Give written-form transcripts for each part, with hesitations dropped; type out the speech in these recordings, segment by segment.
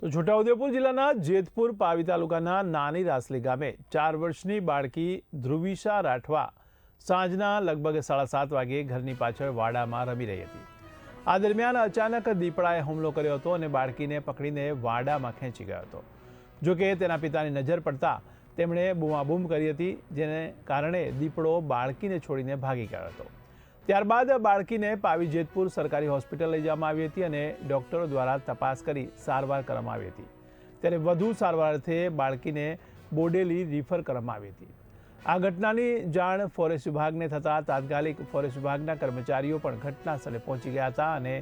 તો છોટાઉદેપુર જિલ્લાના જેતપુર પાવી તાલુકાના નાની રાસલી ગામે 4 વર્ષની બાળકી ધ્રુવિશા રાઠવા સાંજના લગભગ 7:30 વાગે ઘરની પાછળ વાડામાં રમી રહી હતી। આ દરમિયાન અચાનક દીપડાએ હુમલો કર્યો હતો અને બાળકીને પકડીને વાડામાં ખેંચી ગયો હતો। જો કે તેના પિતાની નજર પડતા તેમણે બૂમાબૂમ કરી હતી, જેને કારણે દીપડો બાળકીને છોડીને ભાગી ગયો હતો। ત્યારબાદ બાળકીને પાવી જેતપુર સરકારી હોસ્પિટલ લઈ જવામાં આવી હતી અને ડોક્ટરો દ્વારા તપાસ કરી સારવાર કરવામાં આવી હતી। ત્યારે વધુ સારવાર અર્થે બાળકીને બોડેલી રિફર કરવામાં આવી હતી। આ ઘટનાની જાણ ફોરેસ્ટ વિભાગને થતાં તાત્કાલિક ફોરેસ્ટ વિભાગના કર્મચારીઓ પણ ઘટના સ્થળે પહોંચી ગયા હતા અને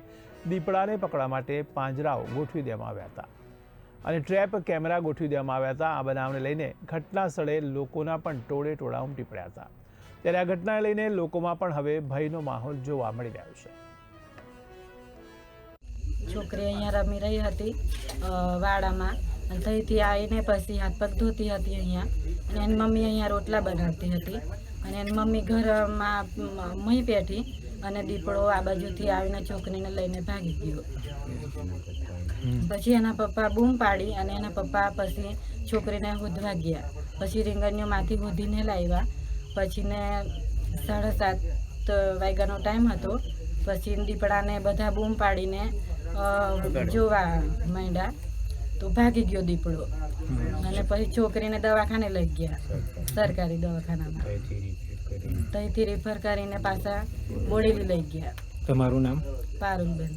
દીપડાને પકડવા માટે પાંજરાઓ ગોઠવી દેવામાં આવ્યા હતા અને ટ્રેપ કેમેરા ગોઠવી દેવામાં આવ્યા હતા। આ બનાવને લઈને ઘટના સ્થળે લોકોના પણ ટોળે ટોળા ઉમટી પડ્યા હતા। ત્યારે આ ઘટનાને લઈને લોકોમાં પણ હવે ભયનો માહોલ જોવા મળી રહ્યો છે। છોકરી અહીંયા રમી રહી હતી વાડામાં અને ત્યાંથી આવીને પછી હાથ પગ ધોતી હતી અહીંયા, અને એની મમ્મી અહીંયા રોટલા બનાવતી હતી અને એની મમ્મી ઘરમાં મહી બેઠી અને દીપડો આ બાજુથી આવીને છોકરીને લઈને ભાગી ગયો। પછી એના પપ્પા બૂમ પાડી અને એના પપ્પા પછી છોકરીને હોધવા ગયા। પછી રીંગણીઓમાંથી હોધીને લાવ્યા। પછીને 7:30 વાગ્યાનો ટાઈમ હતો। પછી દીપડાને બધા બૂમ પાડીને જોવા માંડ્યા તો ભાગી ગયો દીપડો અને પછી છોકરીને દવાખાને લઈ ગયા, સરકારી દવાખાનામાં। ત્યાંથી રિફર કરીને પાછા બોડેલી લઈ ગયા। તમારું નામ? પારુલબેન।